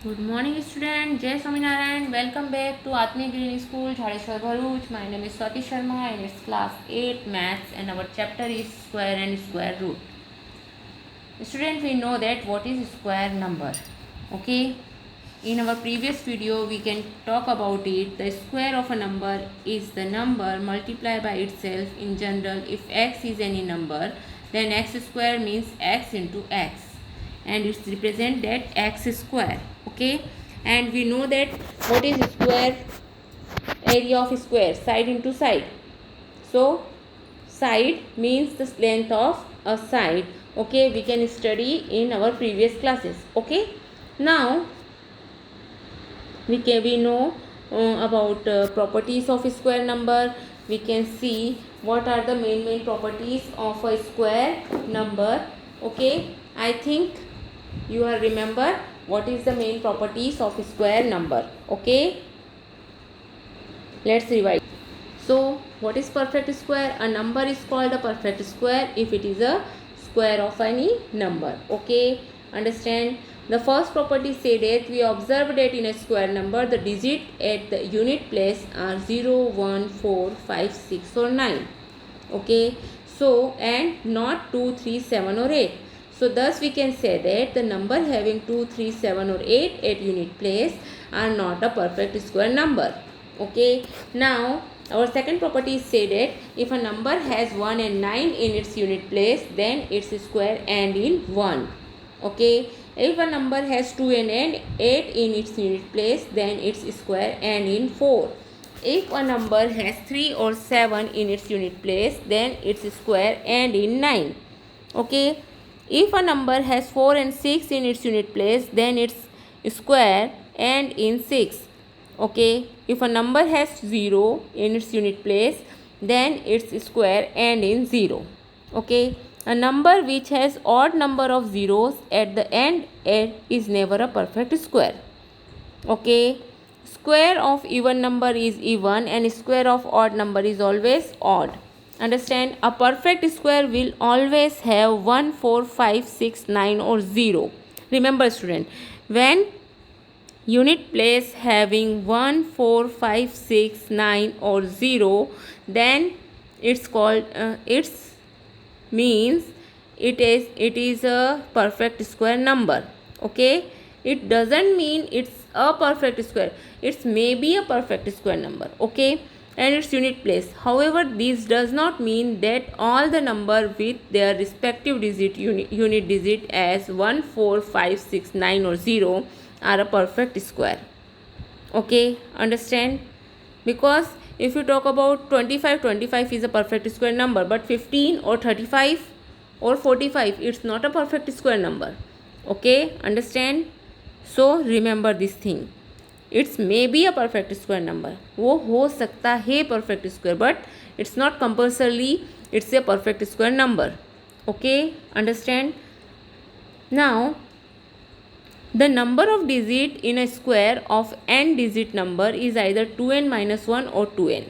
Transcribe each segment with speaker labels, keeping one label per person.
Speaker 1: Good morning, student. Jai Swaminarayan. Welcome back to Atmi Green School, Jhaleshwar Bharuch. My name is Swati Sharma and it's class 8 maths and our chapter is square and square root. Student, we know that what is square number. Okay. In our previous video, we can talk about it. The square of a number is the number multiplied by itself. In general, if x is any number, then x square means x into x. And it's represent that x square. Okay. And we know that what is square? Area of square, side into side. So side means the length of a side. Okay, we can study in our previous classes. Okay, now we know about properties of square number. We can see what are the main properties of a square number. Okay, I think you are remember what is the main properties of square number. Okay, let's revise. So what is perfect square? A number is called a perfect square if it is a square of any number. Okay, understand? The first property say that we observe that in a square number the digit at the unit place are 0, 1, 4, 5, 6 or 9. Okay, so and not 2, 3, 7 or 8. So thus we can say that the number having 2, 3, 7 or 8 at unit place are not a perfect square number. Okay, now our second property say that if a number has 1 and 9 in its unit place, then its square end in 1. Okay, if a number has 2 and 8 in its unit place, then its square end in 4. If a number has 3 or 7 in its unit place, then its square end in 9. Okay, if a number has 4 and 6 in its unit place, then its square end in 6. Okay, if a number has 0 in its unit place, then its square end in 0. Okay, a number which has odd number of zeros at the end is never a perfect square. Okay, square of even number is even and square of odd number is always odd. Understand? A perfect square will always have 1, 4, 5, 6, 9 or 0. Remember student, when unit place having 1, 4, 5, 6, 9 or 0, then it's called it's means it is a perfect square number. Okay, it doesn't mean it's a perfect square, it's maybe a perfect square number. Okay, and its unit place. However, this does not mean that all the number with their respective unit digit as 1, 4, 5, 6, 9 or 0 are a perfect square. Okay, understand? Because if you talk about 25 is a perfect square number, but 15 or 35 or 45, it's not a perfect square number. Okay, understand? So remember this thing, it's maybe a perfect square number, वो हो सकता है perfect square, but it's not compulsorily it's a perfect square number. Okay, understand? Now the number of digit in a square of n digit number is either 2n minus 1 or 2n.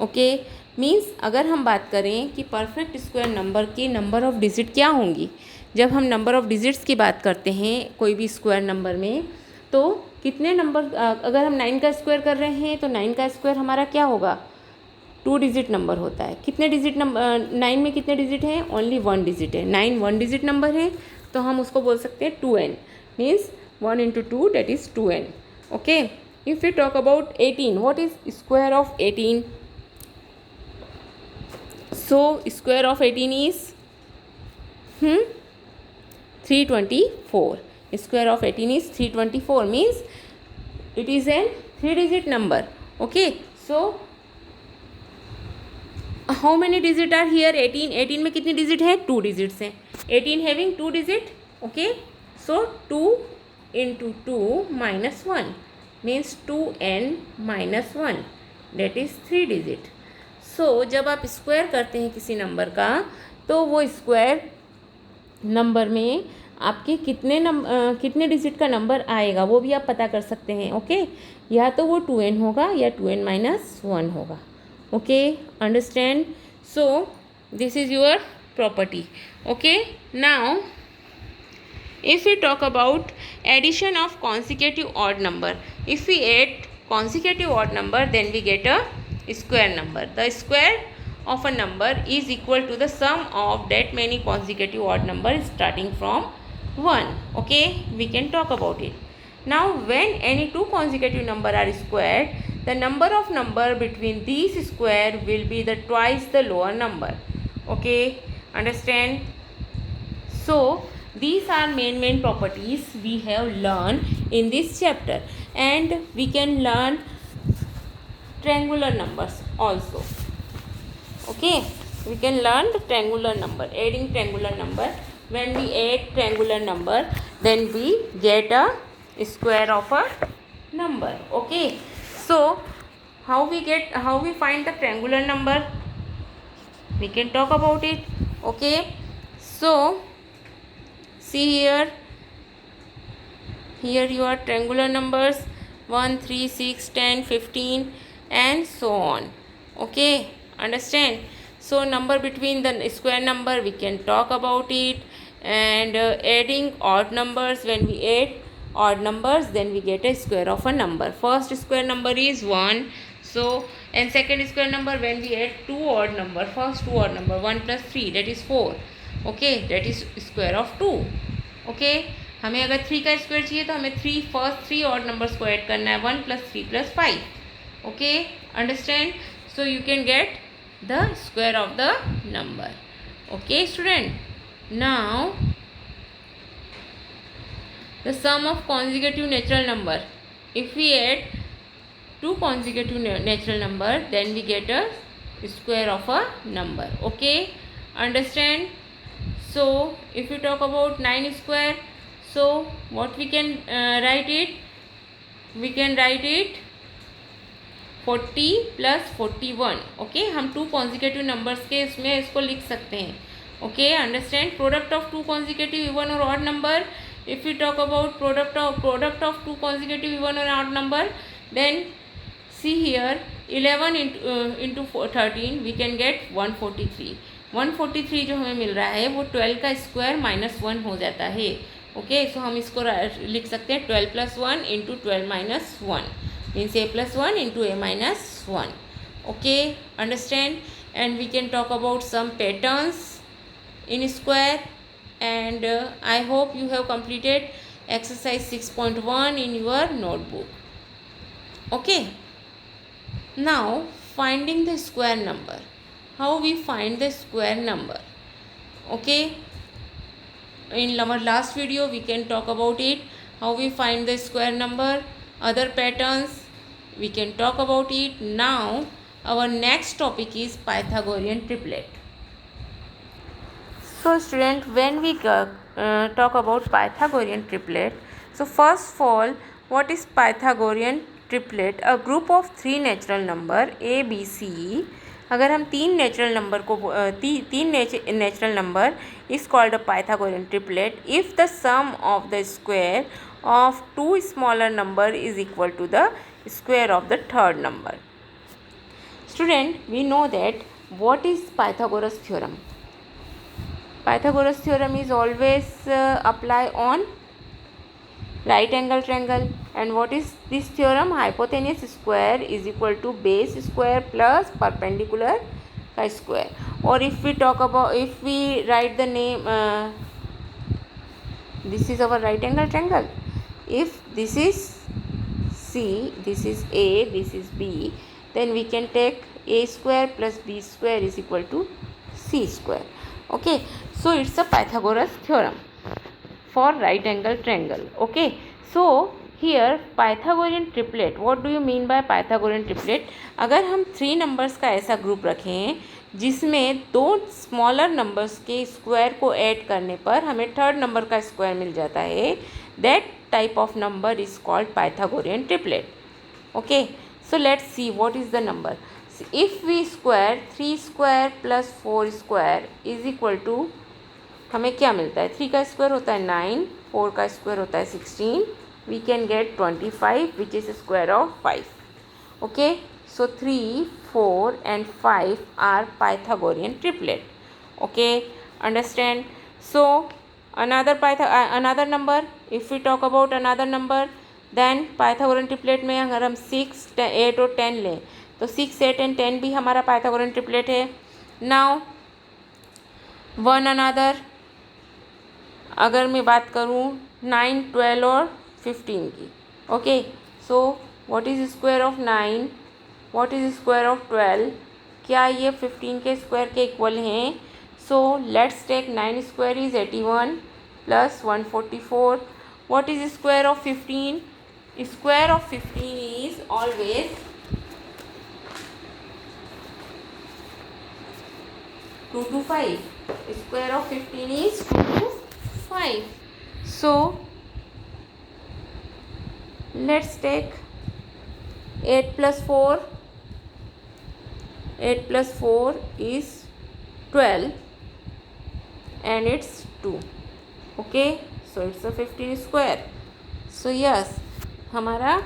Speaker 1: Okay, means अगर हम बात करें कि perfect square number की number of digit क्या होंगी, जब हम नंबर ऑफ़ डिजिट्स की बात करते हैं कोई भी स्क्वायर नंबर में, तो कितने नंबर, अगर हम 9 का स्क्वायर कर रहे हैं तो 9 का स्क्वायर हमारा क्या होगा, 2 डिजिट नंबर होता है. कितने डिजिट नंबर 9 में कितने डिजिट हैं, ओनली 1 डिजिट है. 9 1 डिजिट नंबर है तो हम उसको बोल सकते हैं 2n, means 1 into 2 that is 2n. Okay, if we talk about 18, what is square of 18? So square of 18 is 324. Square of 18 is 324, means it is a 3 digit number. Okay, so how many digit are here? 18 में कितनी digit है, 2 digits हैं. 18 having 2 digit. Okay, so 2 into 2 minus 1 means 2n minus 1, that is 3 digit. So जब आप square करते हैं किसी number का, तो वो स्क्वायर नंबर में आपके कितने डिजिट का नंबर आएगा वो भी आप पता कर सकते हैं. ओके, या तो वो 2n होगा या 2n minus 1 होगा. Okay, understand? So this is your property. Okay, now if we talk about addition of consecutive odd number. If we add consecutive odd number, then we get a square number. The square of a number is equal to the sum of that many consecutive odd numbers starting from 1. Okay, we can talk about it. Now when any two consecutive number are squared, the number of number between these square will be the twice the lower number. Okay, understand? So these are main properties we have learned in this chapter, and we can learn triangular numbers also. Okay, we can learn the triangular number, adding triangular number. When we add triangular number, then we get a square of a number. Okay, so how we find the triangular number, we can talk about it. Okay, so see here your triangular numbers 1, 3, 6, 10, 15 and so on. Okay, understand? So number between the square number, we can talk about it. And adding odd numbers, when we add odd numbers, then we get a square of a number. First square number is 1. So and second square number, when we add two odd number, first two odd number 1 plus 3, that is 4. Okay, that is square of 2. Okay, हमें अगर 3 का square चाहिए तो हमें first 3 odd numbers को add करना है, 1 + 3 + 5. Okay, understand? So you can get the square of the number. Okay student, now the sum of consecutive natural number. If we add two consecutive natural number, then we get a square of a number. Okay, understand? So if you talk about 9 square, so what we can write it? We can write it 40 + 41. Okay, हम two consecutive numbers के इसमें इसको लिख सकते हैं. Okay, understand? Product of two consecutive even or odd number. If we talk about product of two consecutive even or odd number, then see here 11 into 13, we can get 143. 143 जो हमें मिल रहा है वो 12 का स्क्वायर -1 हो जाता है. ओके, सो हम इसको लिख सकते हैं 12 + 1 × 12 - 1 means a + 1 × a - 1. Okay, understand? And we can talk about some patterns in square, and I hope you have completed exercise 6.1 in your notebook. Okay, now finding the square number. How we find the square number? Okay, in our last video we can talk about it, how we find the square number. Other patterns we can talk about it. Now our next topic is Pythagorean triplet. So student, when we talk about Pythagorean triplet, so first of all, what is Pythagorean triplet? A group of three natural number a, b, c. अगर हम तीन natural number को तीन natural number is called a Pythagorean triplet if the sum of the square of two smaller number is equal to the square of the third number. Student, we know that what is Pythagoras theorem. Pythagoras theorem is always apply on right angle triangle. And what is this theorem? Hypotenuse square is equal to base square plus perpendicular square. Or if we talk about, if we write the name, this is our right angle triangle. If this is C, this is A, this is B, then we can take A square plus B square is equal to C square. Okay, so it's a Pythagoras theorem for right angle triangle. Okay, so here Pythagorean triplet, what do you mean by Pythagorean triplet? अगर हम 3 numbers का ऐसा group रखें जिसमें दो smaller numbers के square को add करने पर हमें थर्ड नंबर का स्क्वायर मिल जाता है, that type of number is called Pythagorean triplet. Okay, so let's see what is the number. If we square 3 square plus 4 square is equal to, हमें क्या मिलता है? 3 का स्क्वायर होता है 9, 4 का स्क्वायर होता है 16, we can get 25 which is square of 5. Okay, so 3, 4 and 5 are Pythagorean triplet. Okay, understand? So another number. If we talk about another number, then Pythagorean triplet में अगर हम 6, 8 और 10 लें तो 6, 8 एंड 10 भी हमारा पाइथागोरन ट्रिपलेट है. नाउ वन अनदर, अगर मैं बात करूँ 9, 12 और 15 की. Okay, so what is square of 9, what is square of 12, क्या ये 15 के स्क्वायर के इक्वल हैं? So let's take 9 square is 81 plus 144. What is square of 15? Square of 15 is always 2 to 5. Square of 15 is 2 to 5. So let's take 8 plus 4. 8 plus 4 is 12 and it's 2. Okay, so it's a 15 square. So yes, हमारा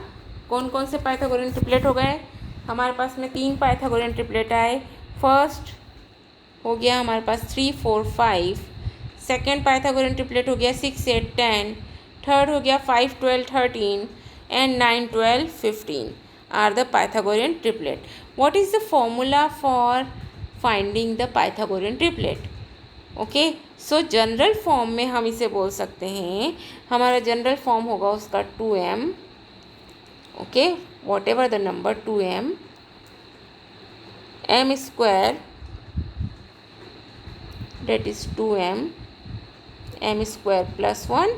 Speaker 1: कौन कौन से Pythagorean triplet हो गए? हमारे पास में 3 Pythagorean triplet आए. First हो गया हमारे पास 3, 4, 5. सेकेंड पाइथागोरन ट्रिपलेट हो गया 6, 8, 10. थर्ड हो गया 5, 12, 13 and 9, 12, 15 are the Pythagorean triplet. What is the formula for finding the Pythagorean triplet? Okay, so general form में हम इसे बोल सकते हैं, हमारा जनरल फॉर्म होगा उसका 2m. Okay, what ever the number 2m, m square that is 2m, m square plus 1,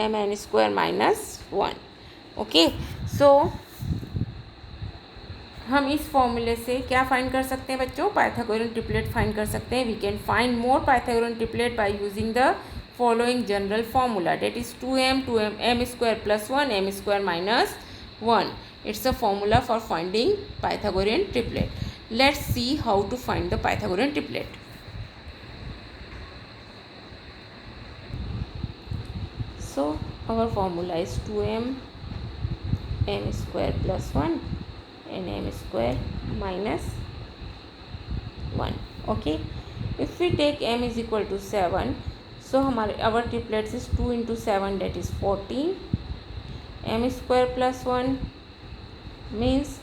Speaker 1: mn square minus 1. Okay, सो हम इस फॉर्मूले से क्या फाइंड कर सकते हैं बच्चों? पाइथागोरन ट्रिपलेट फाइंड कर सकते हैं. We can find more Pythagorean triplet by using the following general formula, that is 2m, m square plus 1, m square minus 1. It's a formula for finding Pythagorean triplet. Let's see how to find the Pythagorean triplet. So our formula is 2m, m square plus 1 and m square minus 1. Okay, if we take m is equal to 7, so our triplets is 2 into 7, that is 14. m square plus 1 means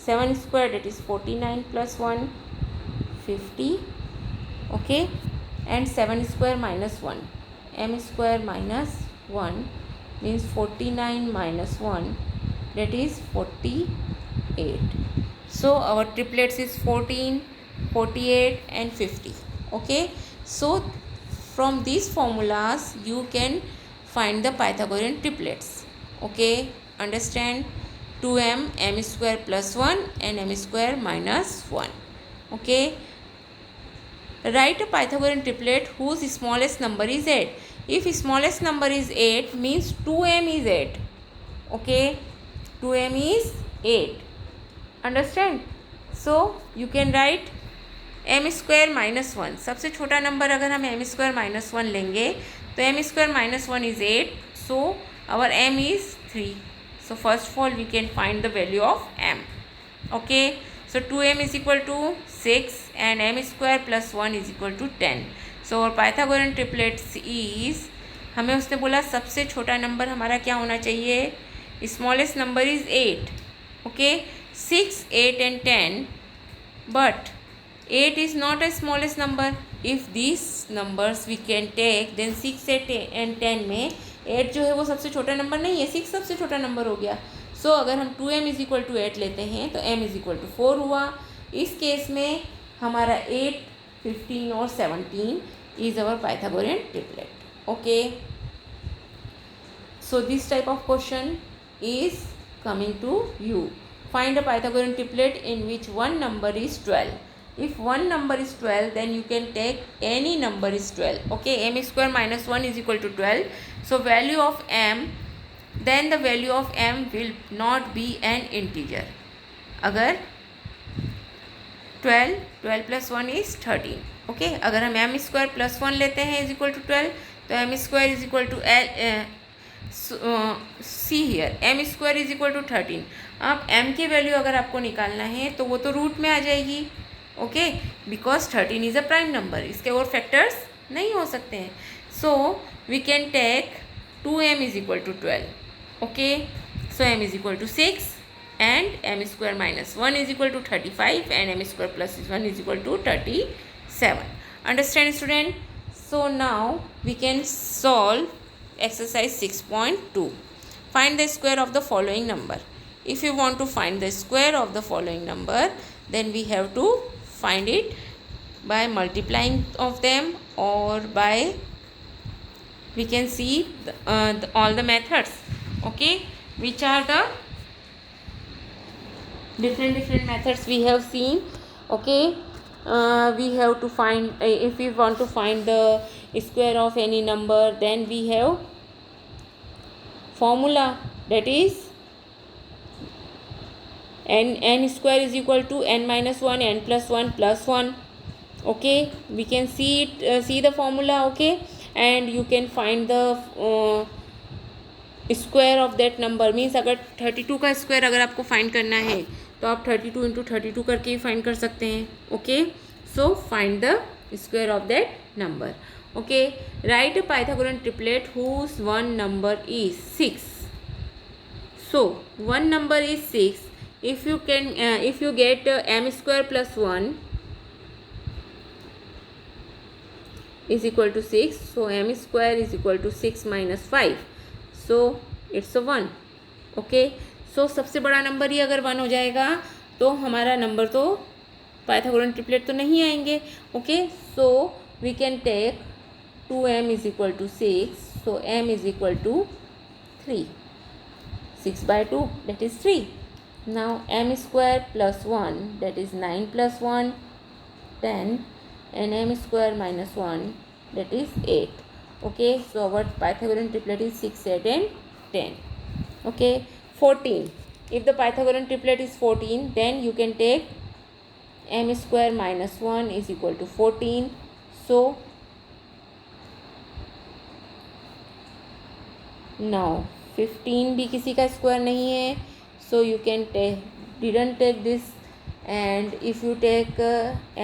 Speaker 1: 7 square, that is 49 plus 1, 50. Okay, and 7 square minus 1, m square minus 1 means 49 minus 1, that is 48. So our triplets is 14, 48 and 50. Okay, so from these formulas you can find the Pythagorean triplets. Okay, understand? 2m, m square plus 1 and m square minus 1. Okay, write a Pythagorean triplet whose smallest number is 8. If smallest number is 8 means 2m is 8. Okay, 2m is 8. Understand? So you can write m square minus 1. सबसे छोटा number अगर हम m square minus 1 लेंगे तो m square minus 1 is 8. So our m is 3. So first of all we can find the value of m. Okay, so 2m is equal to 6 and m square plus 1 is equal to 10. सो और Pythagorean triplets is, हमें उसने बोला सबसे छोटा number हमारा क्या होना चाहिए? Smallest number is 8. Okay, 6, 8 and 10, but 8 is not a smallest number. If this numbers we can take then 6, 8 and 10 में 8 जो है वो सबसे छोटा नंबर नहीं है, 6 सबसे छोटा नंबर हो गया. सो अगर हम 2m इज इक्वल टू 8 लेते हैं तो m इज इक्वल टू 4 हुआ. इस केस में हमारा 8, 15 और 17 is our Pythagorean triplet. Okay, so this type of question is coming to you. Find a Pythagorean triplet in which one number is 12. If one number is 12, then you can take any number is 12. Okay, m square minus 1 is equal to 12. So value of m, then the value of m will not be an integer. अगर 12 plus 1 is 13. Okay, अगर हम m square plus 1 लेते हैं is equal to 12 तो m square is equal to see here m square is equal to 13. अब m की value अगर आपको निकालना है तो वो तो रूट में आ जाएगी. Okay, because 13 is a prime number, इसके और फैक्टर्स नहीं हो सकते हैं. सो we can take 2m is equal to 12. Okay, so m is equal to 6 and m square minus 1 is equal to 35 and m square plus 1 is equal to 37. Understand, student? So now we can solve exercise 6.2. Find the square of the following number. If you want to find the square of the following number, then we have to find it by multiplying of them, or by we can see all the methods. Okay, which are the different methods we have seen. Okay, we have to find, if we want to find the square of any number, then we have formula, that is n square is equal to n minus 1 n plus 1 plus 1. Okay, we can see it, see the formula. Okay, and you can find the square of that number. Means अगर 32 का square अगर आपको find करना है तो आप 32 into 32 करके ही find कर सकते हैं. Okay, so find the square of that number. Okay, write a Pythagorean triplet whose one number is 6. So one number is 6. if you get m square plus 1 is equal to 6, so m square is equal to 6 minus 5, so it's a 1. Okay, सो सबसे बड़ा number ही अगर 1 हो जाएगा तो हमारा number तो Pythagorean triplet तो नहीं आएंगे. Okay, so we can take 2m is equal to 6, so m is equal to 3. 6 by 2, that is 3. Now m square plus 1, that is 9 plus 1, 10, and m square minus 1, that is 8. Okay, so our Pythagorean triplet is 6, 8 and 10. Okay, 14. If the Pythagorean triplet is 14, then you can take m square minus 1 is equal to 14. So now 15 भी किसी का square नहीं है, so you can didn't take this, and if you take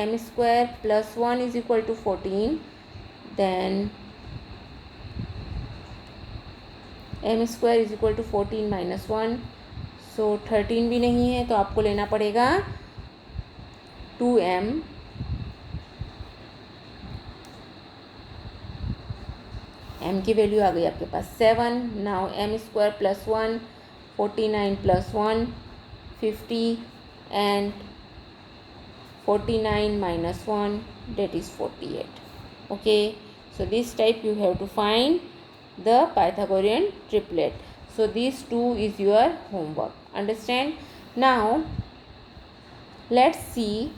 Speaker 1: m square plus 1 is equal to 14, then m square is equal to 14 minus 1, so 13 भी नहीं है, तो आपको लेना पड़ेगा 2m m की वैल्यू आ गई आपके पास 7. Now m square plus 1, 49 plus 1, 50, and 49 minus 1, that is 48. Okay, so this type you have to find the Pythagorean triplet. So these two is your homework. Understand? Now let's see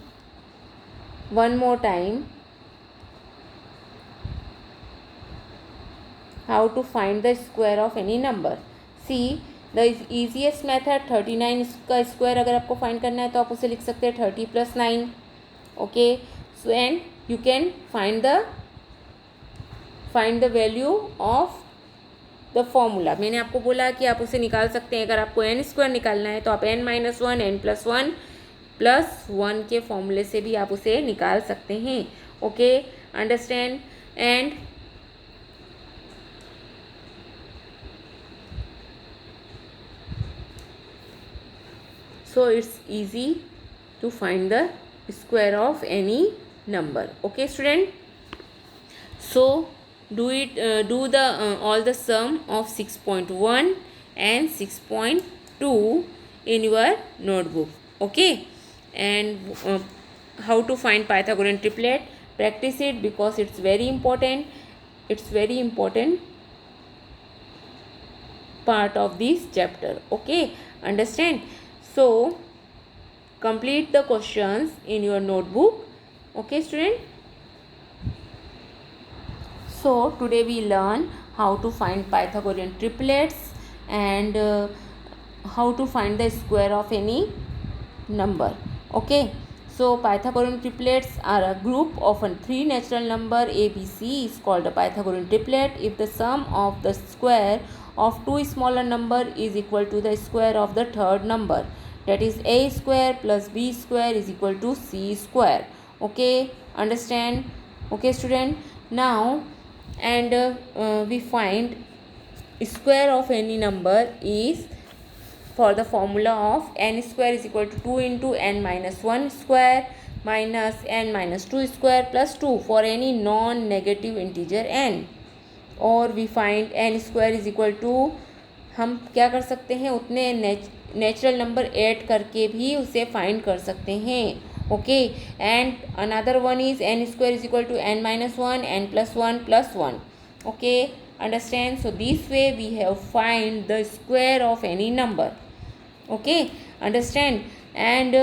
Speaker 1: one more time how to find the square of any number. See, the easiest method 39 का square अगर आपको find करना है तो आप उसे लिख सकते हैं 30 + 9. Okay, so and you can find the value of the formula. मैंने आपको बोला कि आप उसे निकाल सकते हैं. अगर आपको n स्क्वायर निकालना है तो आप n minus 1 n plus 1 plus 1 के फॉर्मूले से भी आप उसे निकाल सकते हैं. Okay, understand? And so it's easy to find the square of any number. Okay, student? So do the all the sum of 6.1 and 6.2 in your notebook. Okay, and how to find Pythagorean triplet, practice it because it's very important. It's very important part of this chapter. Okay, understand? So complete the questions in your notebook. Okay, student? So today we learn how to find Pythagorean triplets and how to find the square of any number. Okay, so Pythagorean triplets are a group of 3 natural number a, b, c is called a Pythagorean triplet if the sum of the square of 2 smaller number is equal to the square of the third number, that is a square plus b square is equal to c square. Okay, understand? Okay, student? Now and we find square of any number is for the formula of n square is equal to 2 into n minus 1 square minus n minus 2 square plus 2 for any non-negative integer n, और we find n square is equal to, हम क्या कर सकते हैं, उतने natural number add करके भी उसे फाइंड कर सकते हैं. Okay, and another one is n square is equal to n minus 1 n plus 1 plus 1. okay, understand? So this way we have find the square of any number. okay, understand? And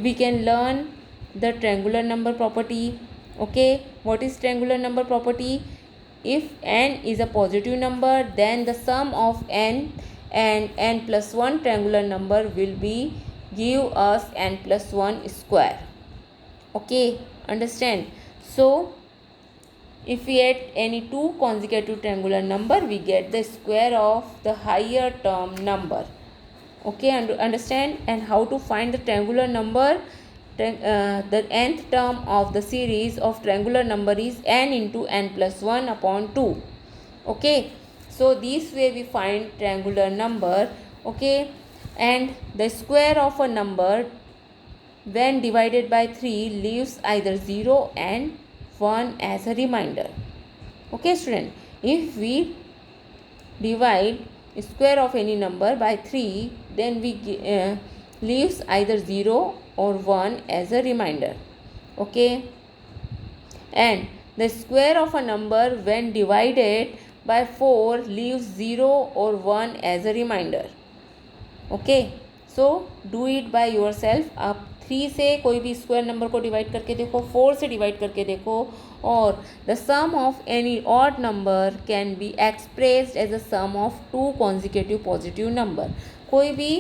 Speaker 1: we can learn the triangular number property. okay, what is triangular number property? If n is a positive number, then the sum of n and n plus 1 triangular number will be give us n plus 1 square. okay, understand? So if we add any two consecutive triangular number, we get the square of the higher term number. okay, understand? And how to find the triangular number? The nth term of the series of triangular number is n into n plus 1 upon 2. okay, so this way we find triangular number. okay, and the square of a number when divided by 3 leaves either 0 and 1 as a remainder. okay student, if we divide square of any number by 3, then we leaves either 0 or 1 as a remainder. okay, and the square of a number when divided by 4 leaves 0 or 1 as a remainder. okay, so do it by yourself. आप 3 से कोई भी square number को divide करके देखो, 4 से divide करके देखो, और the sum of any odd number can be expressed as a sum of 2 consecutive positive number. कोई भी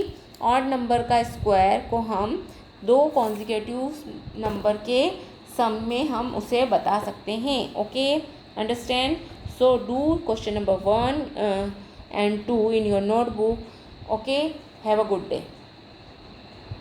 Speaker 1: ऑड नंबर का स्क्वायर को हम 2 कॉन्जिक्यूटिव नंबर के सम में हम उसे बता सकते हैं. Okay, understand? So do question number 1 and 2 in your notebook. okay, have a good day.